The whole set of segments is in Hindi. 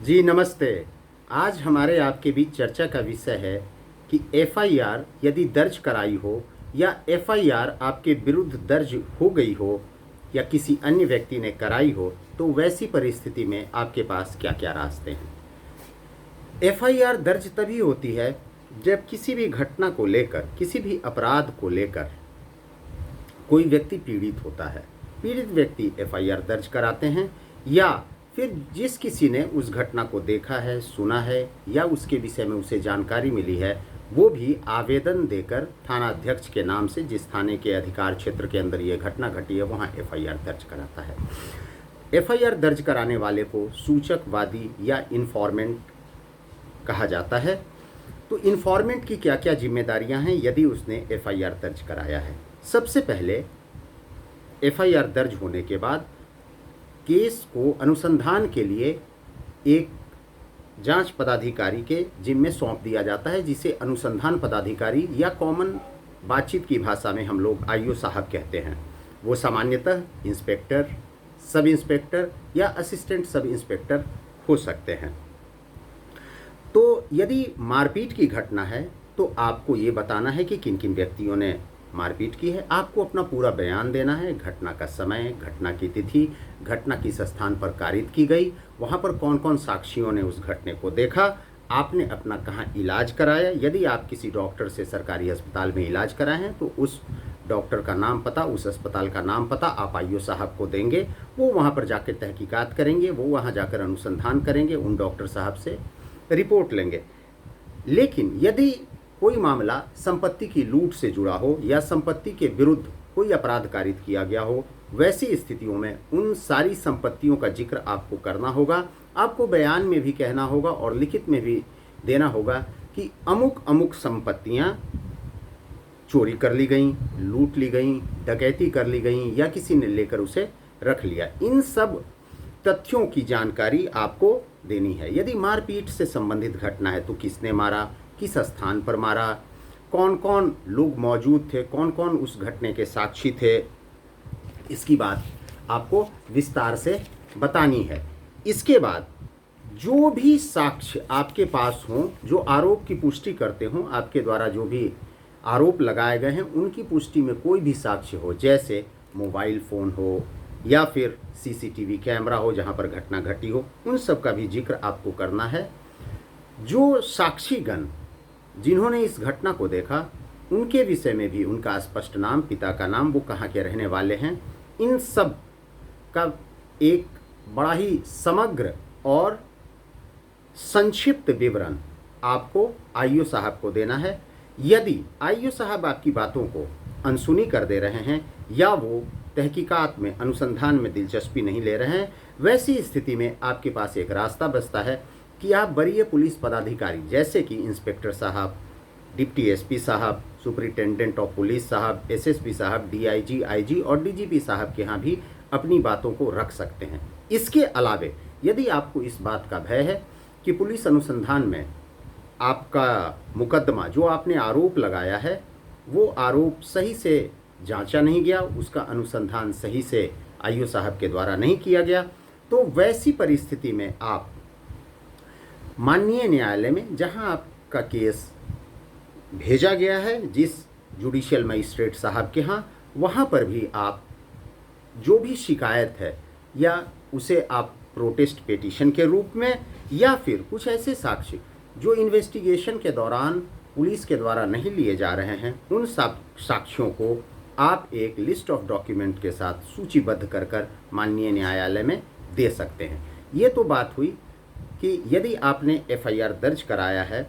जी नमस्ते। आज हमारे आपके बीच चर्चा का विषय है कि एफआईआर यदि दर्ज कराई हो या एफआईआर आपके विरुद्ध दर्ज हो गई हो या किसी अन्य व्यक्ति ने कराई हो तो वैसी परिस्थिति में आपके पास क्या क्या रास्ते हैं। एफआईआर दर्ज तभी होती है जब किसी भी घटना को लेकर, किसी भी अपराध को लेकर कोई व्यक्ति पीड़ित होता है। पीड़ित व्यक्ति एफआईआर दर्ज कराते हैं या फिर जिस किसी ने उस घटना को देखा है, सुना है या उसके विषय में उसे जानकारी मिली है, वो भी आवेदन देकर थाना अध्यक्ष के नाम से, जिस थाने के अधिकार क्षेत्र के अंदर ये घटना घटी है, वहाँ एफआईआर दर्ज कराता है। एफआईआर दर्ज कराने वाले को सूचकवादी या इन्फॉर्मेंट कहा जाता है। तो इन्फॉर्मेंट की क्या क्या जिम्मेदारियां हैं यदि उसने एफआईआर दर्ज कराया है। सबसे पहले एफआईआर दर्ज होने के बाद केस को अनुसंधान के लिए एक जांच पदाधिकारी के जिम्मे सौंप दिया जाता है, जिसे अनुसंधान पदाधिकारी या कॉमन बातचीत की भाषा में हम लोग आईओ साहब कहते हैं। वो सामान्यतः इंस्पेक्टर, सब इंस्पेक्टर या असिस्टेंट सब इंस्पेक्टर हो सकते हैं। तो यदि मारपीट की घटना है तो आपको ये बताना है कि किन किन व्यक्तियों ने मारपीट की है। आपको अपना पूरा बयान देना है, घटना का समय, घटना की तिथि, घटना किस स्थान पर कारित की गई, वहाँ पर कौन कौन साक्षियों ने उस घटने को देखा, आपने अपना कहाँ इलाज कराया। यदि आप किसी डॉक्टर से सरकारी अस्पताल में इलाज कराए हैं तो उस डॉक्टर का नाम पता, उस अस्पताल का नाम पता आप आईओ साहब को देंगे। वो वहाँ पर जाकर तहकीकात करेंगे, वो वहाँ जाकर अनुसंधान करेंगे, उन डॉक्टर साहब से रिपोर्ट लेंगे। लेकिन यदि कोई मामला संपत्ति की लूट से जुड़ा हो या संपत्ति के विरुद्ध कोई अपराध कारित किया गया हो, वैसी स्थितियों में उन सारी संपत्तियों का जिक्र आपको करना होगा। आपको बयान में भी कहना होगा और लिखित में भी देना होगा कि अमुक अमुक संपत्तियां चोरी कर ली गई, लूट ली गई, डकैती कर ली गई या किसी ने लेकर उसे रख लिया। इन सब तथ्यों की जानकारी आपको देनी है। यदि मारपीट से संबंधित घटना है तो किसने मारा, किस स्थान पर मारा, कौन कौन लोग मौजूद थे, कौन कौन उस घटने के साक्षी थे, इसकी बात आपको विस्तार से बतानी है। इसके बाद जो भी साक्ष्य आपके पास हों, जो आरोप की पुष्टि करते हों, आपके द्वारा जो भी आरोप लगाए गए हैं उनकी पुष्टि में कोई भी साक्ष्य हो, जैसे मोबाइल फ़ोन हो या फिर सीसीटीवी कैमरा हो जहां पर घटना घटी हो, उन सब का भी जिक्र आपको करना है। जो साक्षीगण जिन्होंने इस घटना को देखा उनके विषय में भी उनका स्पष्ट नाम, पिता का नाम, वो कहाँ के रहने वाले हैं, इन सब का एक बड़ा ही समग्र और संक्षिप्त विवरण आपको आईओ साहब को देना है। यदि आईओ साहब आपकी बातों को अनसुनी कर दे रहे हैं या वो तहकीकात में, अनुसंधान में दिलचस्पी नहीं ले रहे हैं, वैसी स्थिति में आपके पास एक रास्ता बचता है कि आप वरीय पुलिस पदाधिकारी जैसे कि इंस्पेक्टर साहब, डिप्टी एसपी साहब, सुपरिटेंडेंट ऑफ पुलिस साहब, एसएसपी साहब, डीआईजी, आईजी और डीजीपी साहब के यहाँ भी अपनी बातों को रख सकते हैं। इसके अलावे यदि आपको इस बात का भय है कि पुलिस अनुसंधान में आपका मुकदमा, जो आपने आरोप लगाया है, वो आरोप सही से जांचा नहीं गया, उसका अनुसंधान सही से आईओ साहब के द्वारा नहीं किया गया, तो वैसी परिस्थिति में आप माननीय न्यायालय में, जहां आपका केस भेजा गया है जिस जुडिशियल मजिस्ट्रेट साहब के यहाँ, वहाँ पर भी आप जो भी शिकायत है या उसे आप प्रोटेस्ट पिटीशन के रूप में या फिर कुछ ऐसे साक्ष्य जो इन्वेस्टिगेशन के दौरान पुलिस के द्वारा नहीं लिए जा रहे हैं, उन साक्ष्यों को आप एक लिस्ट ऑफ डॉक्यूमेंट के साथ सूचीबद्ध कर माननीय न्यायालय में दे सकते हैं। ये तो बात हुई कि यदि आपने एफआईआर दर्ज कराया है,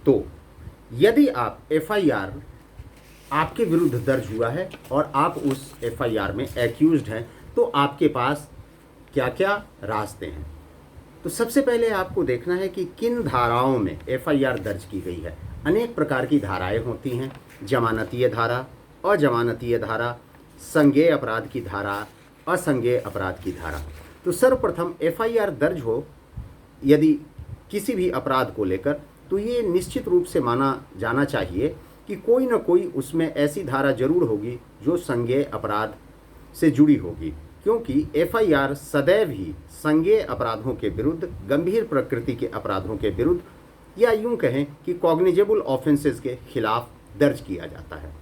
तो यदि आप एफआईआर आपके विरुद्ध दर्ज हुआ है और आप उस एफआईआर में एक्यूज्ड हैं, तो आपके पास क्या क्या रास्ते हैं। तो सबसे पहले आपको देखना है कि किन धाराओं में एफआईआर दर्ज की गई है। अनेक प्रकार की धाराएं होती हैं, जमानतीय धारा, अजमानतीय धारा, संज्ञेय अपराध की धारा, असंज्ञेय अपराध की धारा। तो सर्वप्रथम एफआईआर दर्ज हो यदि किसी भी अपराध को लेकर, तो ये निश्चित रूप से माना जाना चाहिए कि कोई न कोई उसमें ऐसी धारा जरूर होगी जो संज्ञेय अपराध से जुड़ी होगी। क्योंकि एफआईआर सदैव ही संज्ञेय अपराधों के विरुद्ध, गंभीर प्रकृति के अपराधों के विरुद्ध, या यूं कहें कि कॉग्निजेबल ऑफेंसेस के खिलाफ दर्ज किया जाता है।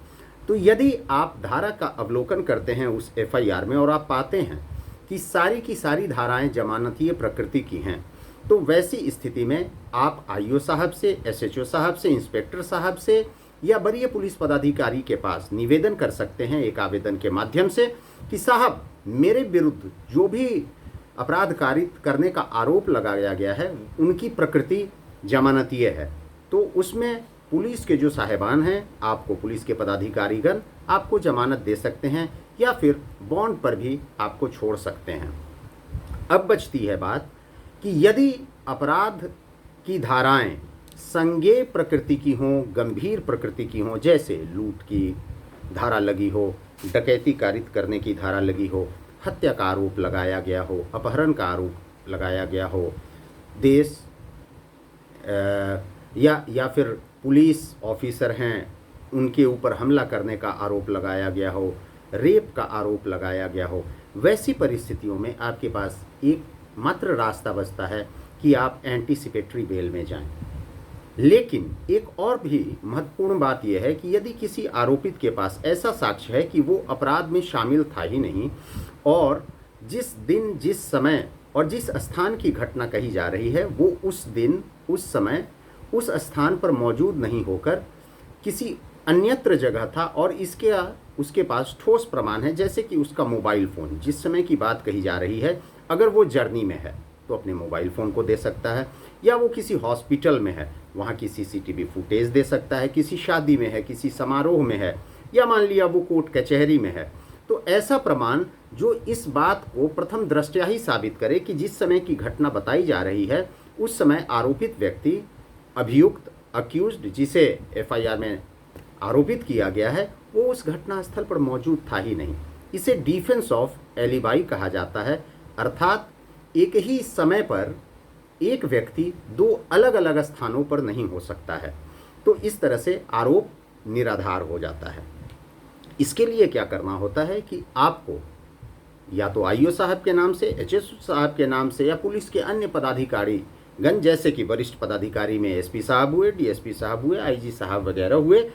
तो यदि आप धारा का अवलोकन करते हैं उस एफआईआर में और आप पाते हैं कि सारी की सारी धाराएं जमानतीय प्रकृति की हैं, तो वैसी स्थिति में आप आईओ साहब से, एसएचओ साहब से, इंस्पेक्टर साहब से या वरीय पुलिस पदाधिकारी के पास निवेदन कर सकते हैं एक आवेदन के माध्यम से कि साहब, मेरे विरुद्ध जो भी अपराध कारित करने का आरोप लगाया गया है उनकी प्रकृति जमानतीय है। तो उसमें पुलिस के जो साहिबान हैं, आपको पुलिस के पदाधिकारीगण आपको जमानत दे सकते हैं या फिर बॉन्ड पर भी आपको छोड़ सकते हैं। अब बचती है बात कि यदि अपराध की धाराएं संज्ञेय प्रकृति की हों, गंभीर प्रकृति की हों, जैसे लूट की धारा लगी हो, डकैती कारित करने की धारा लगी हो, हत्या का आरोप लगाया गया हो, अपहरण का आरोप लगाया गया हो, देश या फिर पुलिस ऑफिसर हैं उनके ऊपर हमला करने का आरोप लगाया गया हो, रेप का आरोप लगाया गया हो, वैसी परिस्थितियों में आपके पास एक मात्र रास्ता बचता है कि आप एंटीसिपेटरी बेल में जाएं। लेकिन एक और भी महत्वपूर्ण बात यह है कि यदि किसी आरोपित के पास ऐसा साक्ष्य है कि वो अपराध में शामिल था ही नहीं और जिस दिन, जिस समय और जिस स्थान की घटना कही जा रही है वो उस दिन, उस समय, उस स्थान पर मौजूद नहीं होकर किसी अन्यत्र जगह था और उसके पास ठोस प्रमाण है, जैसे कि उसका मोबाइल फ़ोन, जिस समय की बात कही जा रही है, अगर वो जर्नी में है तो अपने मोबाइल फ़ोन को दे सकता है, या वो किसी हॉस्पिटल में है वहाँ की सीसीटीवी फुटेज दे सकता है, किसी शादी में है, किसी समारोह में है, या मान लिया वो कोर्ट कचहरी में है। तो ऐसा प्रमाण जो इस बात को प्रथम दृष्टया ही साबित करे कि जिस समय की घटना बताई जा रही है उस समय आरोपित व्यक्ति, अभियुक्त, अक्यूज्ड, जिसे एफआईआर में आरोपित किया गया है, वो उस घटना स्थल पर मौजूद था ही नहीं। इसे डिफेंस ऑफ एलिबाई कहा जाता है, अर्थात एक ही समय पर एक व्यक्ति दो अलग अलग स्थानों पर नहीं हो सकता है। तो इस तरह से आरोप निराधार हो जाता है। इसके लिए क्या करना होता है कि आपको या तो आईओ साहब के नाम से, एचएसओ साहब के नाम से, या पुलिस के अन्य पदाधिकारी गण, जैसे कि वरिष्ठ पदाधिकारी में एसपी साहब हुए, डीएसपी साहब हुए, आईजी साहब वगैरह हुए,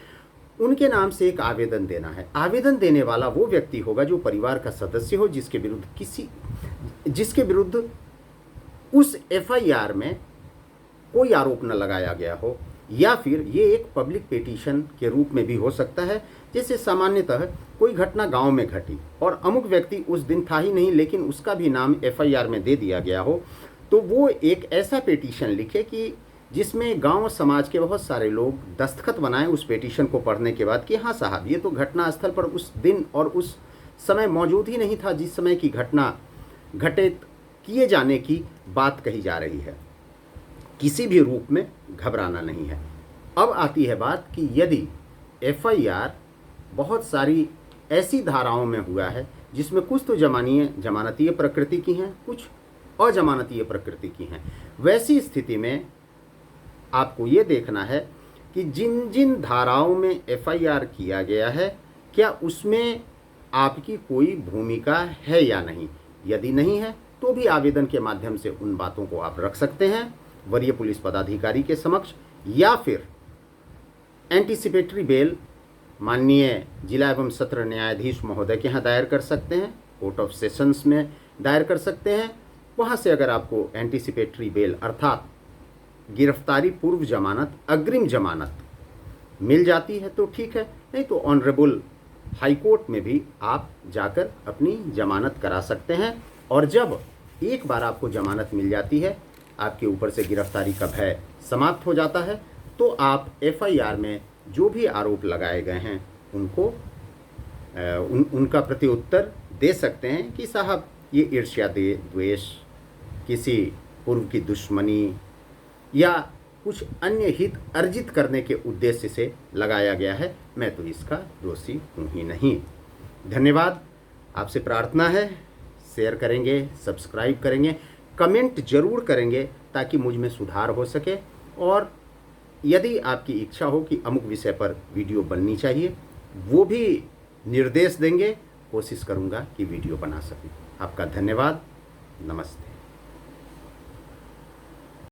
उनके नाम से एक आवेदन देना है। आवेदन देने वाला वो व्यक्ति होगा जो परिवार का सदस्य हो, जिसके विरुद्ध उस एफआईआर में कोई आरोप न लगाया गया हो, या फिर ये एक पब्लिक पिटीशन के रूप में भी हो सकता है। जैसे सामान्यतः कोई घटना गांव में घटी और अमुक व्यक्ति उस दिन था ही नहीं लेकिन उसका भी नाम एफआईआर में दे दिया गया हो, तो वो एक ऐसा पिटीशन लिखे कि जिसमें गांव समाज के बहुत सारे लोग दस्तखत बनाएं उस पिटीशन को पढ़ने के बाद कि हाँ साहब, ये तो घटना स्थल पर उस दिन और उस समय मौजूद ही नहीं था जिस समय की घटना घटित किए जाने की बात कही जा रही है। किसी भी रूप में घबराना नहीं है। अब आती है बात कि यदि एफआईआर बहुत सारी ऐसी धाराओं में हुआ है जिसमें कुछ तो जमानतीय प्रकृति की हैं, कुछ अजमानतीय प्रकृति की हैं, वैसी स्थिति में आपको ये देखना है कि जिन जिन धाराओं में एफआईआर किया गया है क्या उसमें आपकी कोई भूमिका है या नहीं। यदि नहीं है तो भी आवेदन के माध्यम से उन बातों को आप रख सकते हैं वरीय पुलिस पदाधिकारी के समक्ष, या फिर एंटीसिपेटरी बेल माननीय जिला एवं सत्र न्यायाधीश महोदय के यहाँ दायर कर सकते हैं, कोर्ट ऑफ सेशंस में दायर कर सकते हैं। वहाँ से अगर आपको एंटीसिपेटरी बेल अर्थात गिरफ्तारी पूर्व जमानत, अग्रिम जमानत मिल जाती है तो ठीक है, नहीं तो ऑनरेबल हाई कोर्ट में भी आप जाकर अपनी जमानत करा सकते हैं। और जब एक बार आपको जमानत मिल जाती है, आपके ऊपर से गिरफ्तारी का भय समाप्त हो जाता है, तो आप एफआईआर में जो भी आरोप लगाए गए हैं उनको उनका प्रत्युत्तर दे सकते हैं कि साहब ये ईर्ष्या द्वेष, किसी पूर्व की दुश्मनी या कुछ अन्य हित अर्जित करने के उद्देश्य से लगाया गया है, मैं तो इसका दोषी हूँ ही नहीं। धन्यवाद। आपसे प्रार्थना है शेयर करेंगे, सब्सक्राइब करेंगे, कमेंट जरूर करेंगे ताकि मुझ में सुधार हो सके, और यदि आपकी इच्छा हो कि अमुक विषय पर वीडियो बननी चाहिए वो भी निर्देश देंगे, कोशिश करूँगा कि वीडियो बना सकूँ। आपका धन्यवाद। नमस्ते।